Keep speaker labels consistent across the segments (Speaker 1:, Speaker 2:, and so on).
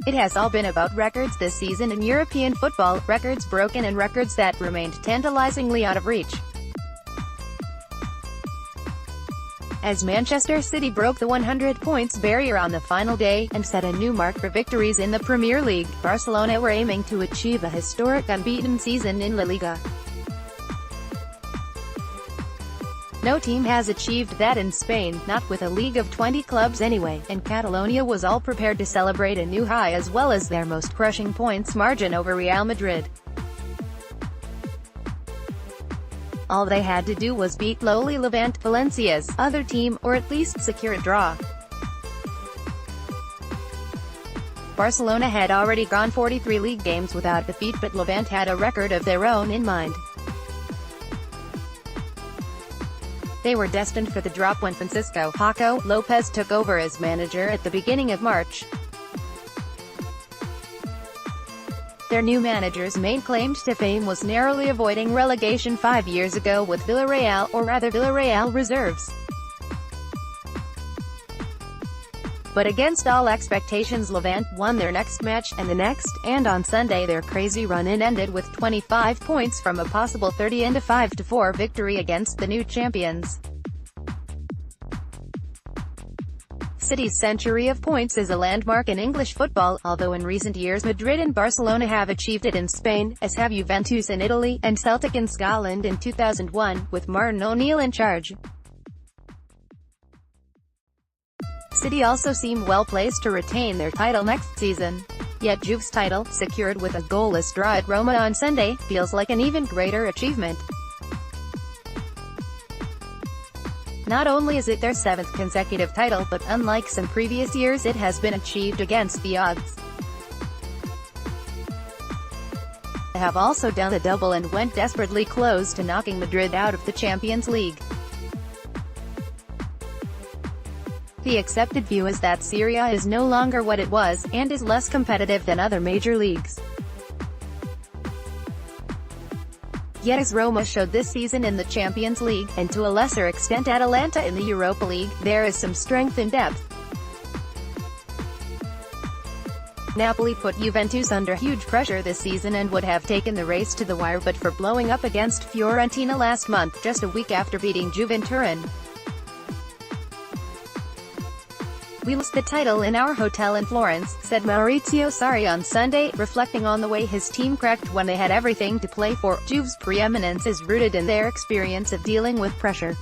Speaker 1: It has all been about records this season in European football, records broken and records that remained tantalisingly out of reach. As Manchester City broke the 100 points barrier on the final day, and set a new mark for victories in the Premier League, Barcelona were aiming to achieve a historic unbeaten season in La Liga. No team has achieved that in Spain, not with a league of 20 clubs anyway, and Catalonia was all prepared to celebrate a new high as well as their most crushing points margin over Real Madrid. All they had to do was beat lowly Levante, Valencia's other team, or at least secure a draw. Barcelona had already gone 43 league games without defeat, but Levante had a record of their own in mind. They were destined for the drop when Francisco "Paco" Lopez took over as manager at the beginning of March. Their new manager's main claim to fame was narrowly avoiding relegation 5 years ago with Villarreal, or rather Villarreal reserves. But against all expectations, Levante won their next match, and the next, and on Sunday their crazy run-in ended with 25 points from a possible 30-5-4 victory against the new champions. City's century of points is a landmark in English football, although in recent years Madrid and Barcelona have achieved it in Spain, as have Juventus in Italy, and Celtic in Scotland in 2001, with Martin O'Neill in charge. City also seem well placed to retain their title next season. Yet Juve's title, secured with a goalless draw at Roma on Sunday, feels like an even greater achievement. Not only is it their 7th consecutive title, but unlike some previous years it has been achieved against the odds. They have also done the double and went desperately close to knocking Madrid out of the Champions League. The accepted view is that Serie A is no longer what it was, and is less competitive than other major leagues. Yet as Roma showed this season in the Champions League, and to a lesser extent Atalanta in the Europa League, there is some strength in depth. Napoli put Juventus under huge pressure this season and would have taken the race to the wire but for blowing up against Fiorentina last month, just a week after beating Juve in Turin. "We lost the title in our hotel in Florence," said Maurizio Sarri on Sunday, reflecting on the way his team cracked when they had everything to play for. Juve's preeminence is rooted in their experience of dealing with pressure.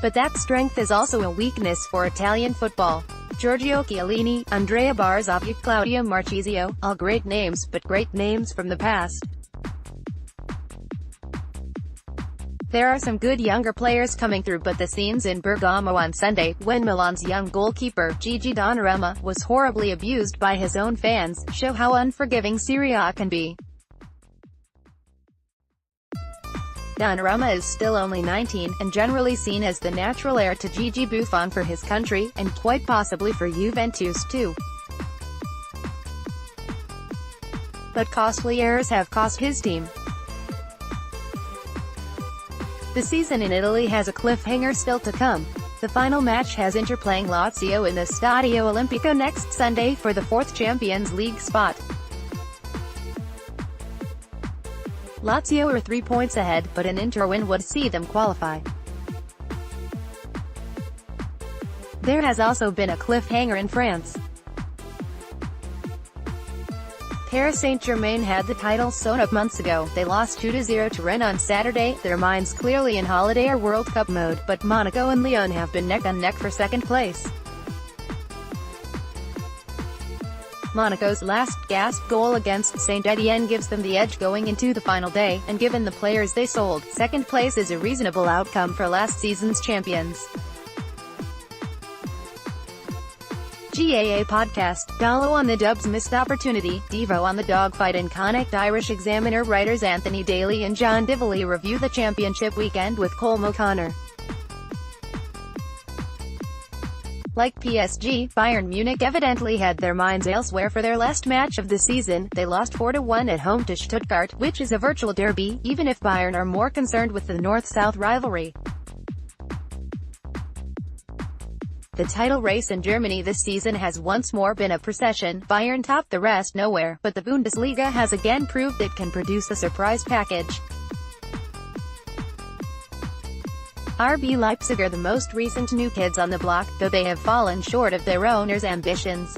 Speaker 1: But that strength is also a weakness for Italian football. Giorgio Chiellini, Andrea Barzagli, Claudio Marchisio, all great names, but great names from the past. There are some good younger players coming through, but the scenes in Bergamo on Sunday, when Milan's young goalkeeper, Gigi Donnarumma, was horribly abused by his own fans, show how unforgiving Serie A can be. Donnarumma is still only 19, and generally seen as the natural heir to Gigi Buffon for his country, and quite possibly for Juventus too. But costly errors have cost his team. The season in Italy has a cliffhanger still to come. The final match has Inter playing Lazio in the Stadio Olimpico next Sunday for the 4th Champions League spot. Lazio are 3 points ahead, but an Inter win would see them qualify. There has also been a cliffhanger in France. Paris Saint-Germain had the title sewn up months ago. They lost 2-0 to Rennes on Saturday, their minds clearly in holiday or World Cup mode, but Monaco and Lyon have been neck and neck for second place. Monaco's last gasp goal against Saint-Étienne gives them the edge going into the final day, and given the players they sold, second place is a reasonable outcome for last season's champions. GAA Podcast, Gallo on the Dubs' missed opportunity, Devo on the dogfight in Connacht. Irish Examiner writers Anthony Daly and John Dively review the championship weekend with Colm O'Connor. Like PSG, Bayern Munich evidently had their minds elsewhere for their last match of the season. They lost 4-1 at home to Stuttgart, which is a virtual derby, even if Bayern are more concerned with the north-south rivalry. The title race in Germany this season has once more been a procession. Bayern topped the rest nowhere, but the Bundesliga has again proved it can produce a surprise package. RB Leipzig are the most recent new kids on the block, though they have fallen short of their owners' ambitions.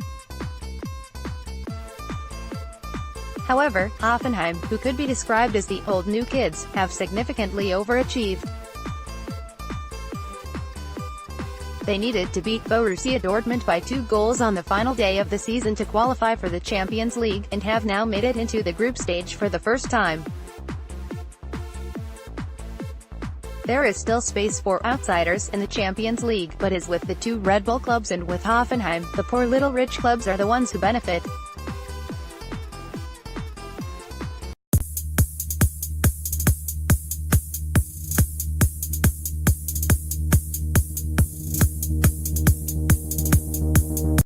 Speaker 1: However, Hoffenheim, who could be described as the old new kids, have significantly overachieved. They needed to beat Borussia Dortmund by 2 goals on the final day of the season to qualify for the Champions League, and have now made it into the group stage for the first time. There is still space for outsiders in the Champions League, but as with the 2 Red Bull clubs and with Hoffenheim, the poor little rich clubs are the ones who benefit.